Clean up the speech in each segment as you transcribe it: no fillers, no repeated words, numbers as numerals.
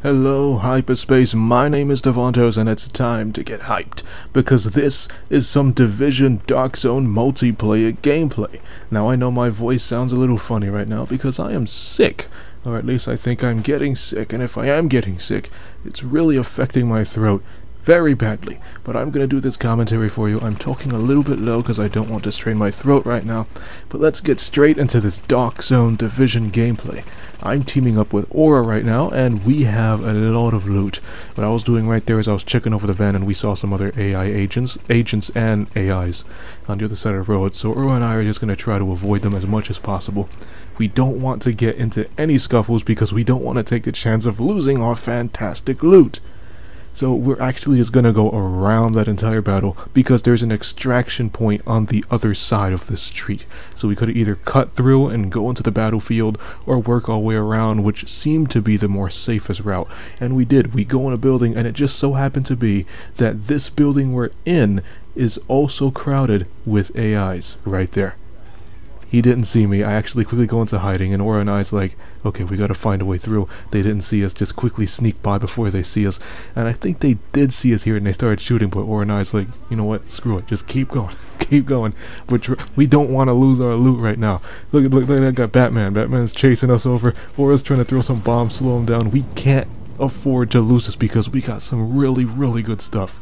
Hello, hyperspace, my name is Davontos and it's time to get hyped, because this is some Division Dark Zone multiplayer gameplay. Now I know my voice sounds a little funny right now because I am sick, or at least I think I'm getting sick, and if I am getting sick, it's really affecting my throat very badly, but I'm gonna do this commentary for you. I'm talking a little bit low because I don't want to strain my throat right now, but let's get straight into this Dark Zone Division gameplay. I'm teaming up with Aura right now, and we have a lot of loot. What I was doing right there is I was checking over the van, and we saw some other AI agents and AIs on the other side of the road, so Aura and I are just gonna try to avoid them as much as possible. We don't want to get into any scuffles because we don't want to take the chance of losing our fantastic loot. So we're actually just going to go around that entire battle because there's an extraction point on the other side of the street. So we could either cut through and go into the battlefield or work our way around, which seemed to be the more safest route. And we did. We go in a building, and it just so happened to be that this building we're in is also crowded with AIs right there. He didn't see me. I actually quickly go into hiding, and Aura and I's like, okay, we gotta find a way through. They didn't see us, just quickly sneak by before they see us. And I think they did see us here and they started shooting, but Aura and I's like, you know what, screw it, just keep going, keep going. We don't want to lose our loot right now. Look, I got Batman. Batman's chasing us over. Aura's trying to throw some bombs, slow him down. We can't afford to lose this because we got some really, really good stuff.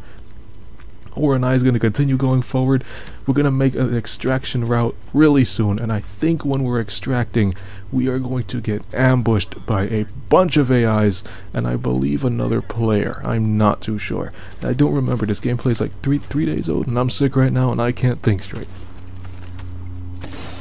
Aura and I is going to continue going forward. We're going to make an extraction route really soon, and I think when we're extracting, we are going to get ambushed by a bunch of AIs, and I believe another player. I'm not too sure. I don't remember. This gameplay is like three days old, and I'm sick right now, and I can't think straight.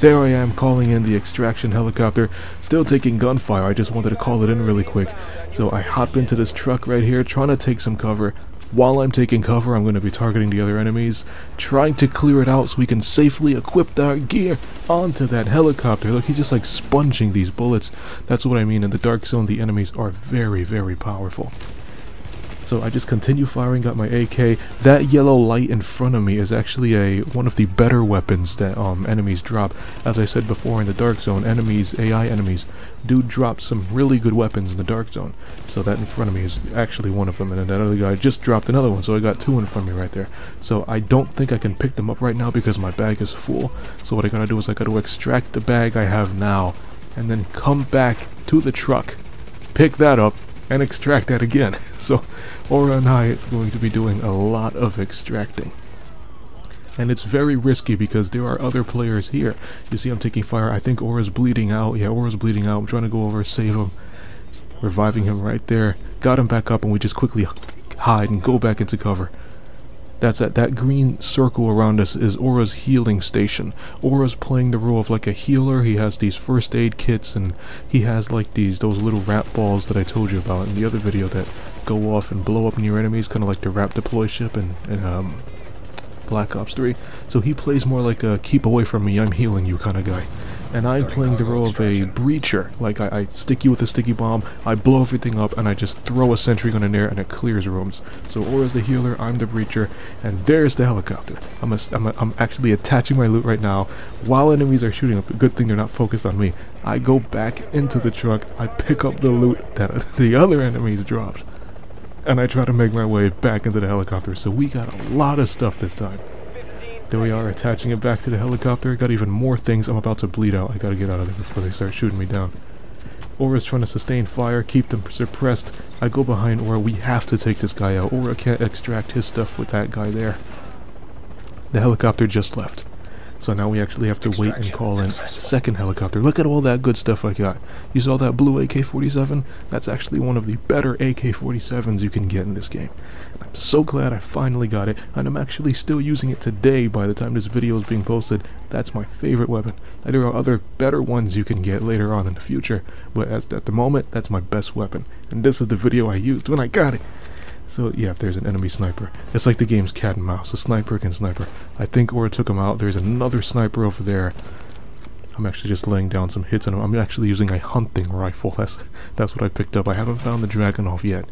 There I am calling in the extraction helicopter, still taking gunfire. I just wanted to call it in really quick. So I hop into this truck right here, trying to take some cover. While I'm taking cover, I'm going to be targeting the other enemies, trying to clear it out so we can safely equip our gear onto that helicopter. Look, he's just like sponging these bullets. That's what I mean. In the Dark Zone, the enemies are very, very powerful. So I just continue firing, got my AK. That yellow light in front of me is actually one of the better weapons that enemies drop. As I said before, in the Dark Zone, AI enemies do drop some really good weapons in the Dark Zone. So that in front of me is actually one of them, and then that other guy just dropped another one, so I got two in front of me right there. So I don't think I can pick them up right now because my bag is full. So what I gotta do is I gotta extract the bag I have now, and then come back to the truck, pick that up, and extract that again. So Aura and I is going to be doing a lot of extracting. And it's very risky because there are other players here. You see I'm taking fire. I think Aura's bleeding out. Yeah, Aura's bleeding out. I'm trying to go over, save him. Reviving him right there. Got him back up, and we just quickly hide and go back into cover. That's it. That green circle around us is Aura's healing station. Aura's playing the role of like a healer. He has these first aid kits, and he has like those little rat balls that I told you about in the other video that go off and blow up near enemies, kind of like the Rap Deploy ship in Black Ops 3. So he plays more like a keep away from me, I'm healing you kind of guy. And I'm playing the role of a breacher. Like I stick you with a sticky bomb, I blow everything up, and I just throw a sentry gun in there and it clears rooms. So Aura's the healer, I'm the breacher, and there's the helicopter. I'm actually attaching my loot right now while enemies are shooting up. Good thing they're not focused on me. I go back into the truck, I pick up the loot that the other enemies dropped, and I try to make my way back into the helicopter. So we got a lot of stuff this time. There we are, attaching it back to the helicopter. Got even more things. I'm about to bleed out. I gotta get out of there before they start shooting me down. Aura's trying to sustain fire, keep them suppressed. I go behind Aura. We have to take this guy out. Aura can't extract his stuff with that guy there. The helicopter just left. So now we actually have to wait and call in a second helicopter. Look at all that good stuff I got. You saw that blue AK-47? That's actually one of the better AK-47s you can get in this game. I'm so glad I finally got it, and I'm actually still using it today by the time this video is being posted. That's my favorite weapon. There are other better ones you can get later on in the future, but at the moment, that's my best weapon. And this is the video I used when I got it. So yeah, there's an enemy sniper. It's like the game's cat and mouse, a sniper against sniper. I think Aura took him out. There's another sniper over there. I'm actually just laying down some hits on him. I'm actually using a hunting rifle. That's what I picked up. I haven't found the Dragunov yet.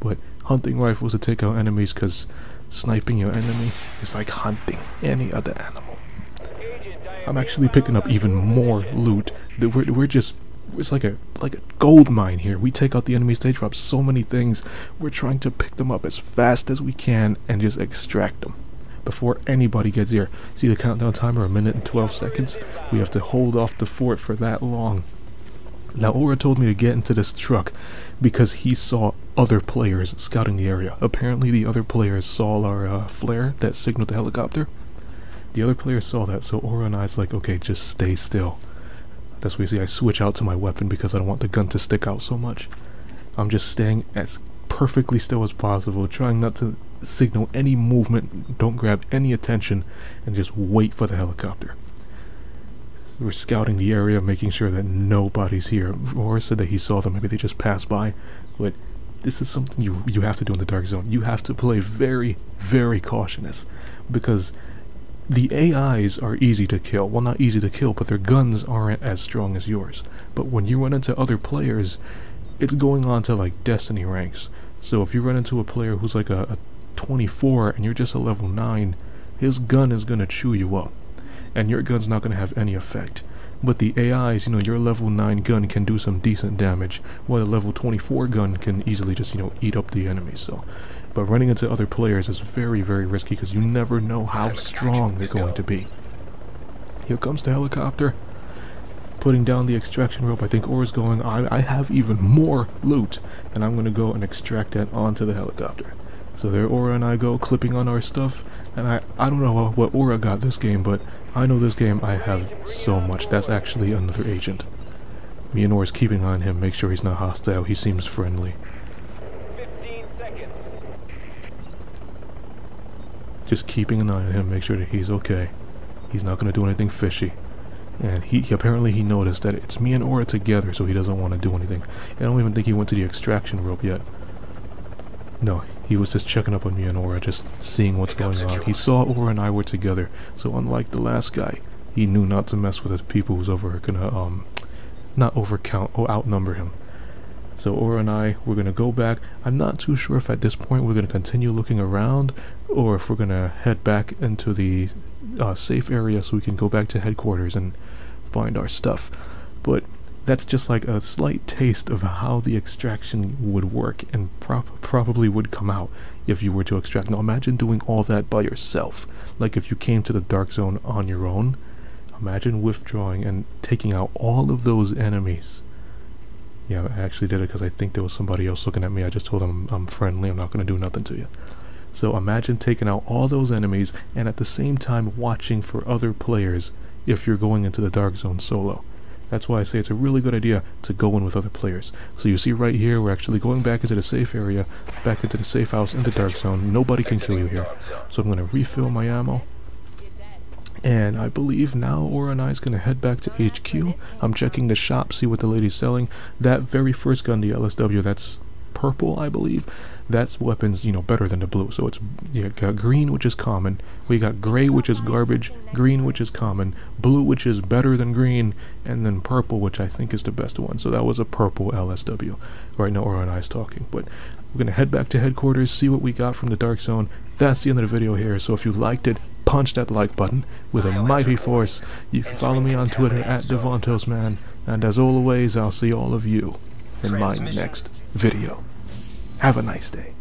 But hunting rifles to take out enemies, because sniping your enemy is like hunting any other animal. I'm actually picking up even more loot. We're just it's like a gold mine here. We take out the enemies, they drop so many things. We're trying to pick them up as fast as we can and just extract them before anybody gets here. See the countdown timer, 1 minute and 12 seconds? We have to hold off the fort for that long. Now Aura told me to get into this truck because he saw other players scouting the area. Apparently the other players saw our flare that signaled the helicopter. The other players saw that, so Aura and I's like, okay, just stay still. That's why you see I switch out to my weapon because I don't want the gun to stick out so much. I'm just staying as perfectly still as possible, trying not to signal any movement, don't grab any attention, and just wait for the helicopter. We're scouting the area, making sure that nobody's here. Aura said that he saw them, maybe they just passed by, but this is something you have to do in the dark zone. You have to play very, very cautious, because the AIs are easy to kill. Well, not easy to kill, but their guns aren't as strong as yours. But when you run into other players, it's going on to like Destiny ranks. So if you run into a player who's like a 24 and you're just a level 9, his gun is going to chew you up. And your gun's not going to have any effect. But the AIs, you know, your level 9 gun can do some decent damage, while a level 24 gun can easily just, you know, eat up the enemy. So, but running into other players is very, very risky because you never know how strong they're going to be. Here comes the helicopter, putting down the extraction rope. I think Aura's going, I have even more loot, and I'm going to go and extract that onto the helicopter. So there Aura and I go, clipping on our stuff, and I don't know what Aura got this game, but I know this game I have so much. That's actually another agent. Me and Aura's keeping on him, make sure he's not hostile. He seems friendly. 15 seconds. Just keeping an eye on him, make sure that he's okay. He's not going to do anything fishy. And he apparently he noticed that it's me and Aura together, so he doesn't want to do anything. I don't even think he went to the extraction rope yet. No, he was just checking up on me and Aura, just seeing what's going on. He saw Aura and I were together, so unlike the last guy, he knew not to mess with his people who's gonna not overcount or outnumber him. So Aura and I, we're gonna go back. I'm not too sure if at this point we're gonna continue looking around, or if we're gonna head back into the safe area so we can go back to headquarters and find our stuff. But that's just like a slight taste of how the extraction would work and probably would come out if you were to extract. Now imagine doing all that by yourself. Like if you came to the dark zone on your own, imagine withdrawing and taking out all of those enemies. Yeah, I actually did it because I think there was somebody else looking at me. I just told them I'm friendly, I'm not going to do nothing to you. So imagine taking out all those enemies and at the same time watching for other players if you're going into the dark zone solo. That's why I say it's a really good idea to go in with other players. So you see right here, we're actually going back into the safe area, back into the safe house in the dark zone. Nobody can kill you here. So I'm going to refill my ammo. And I believe now Aura and I is going to head back to HQ. I'm checking the shop, see what the lady's selling. That very first gun, the LSW, that's purple, I believe. That's weapons, you know, better than the blue. So it's, yeah, got green, which is common. We got gray, which is garbage. Green, which is common. Blue, which is better than green. And then purple, which I think is the best one. So that was a purple LSW. Right now, Aura and I is talking. But we're going to head back to headquarters, see what we got from the dark zone. That's the end of the video here. So if you liked it, punch that like button with a mighty force. You can follow me on Twitter at Davontos, man. And as always, I'll see all of you in my next video. Have a nice day.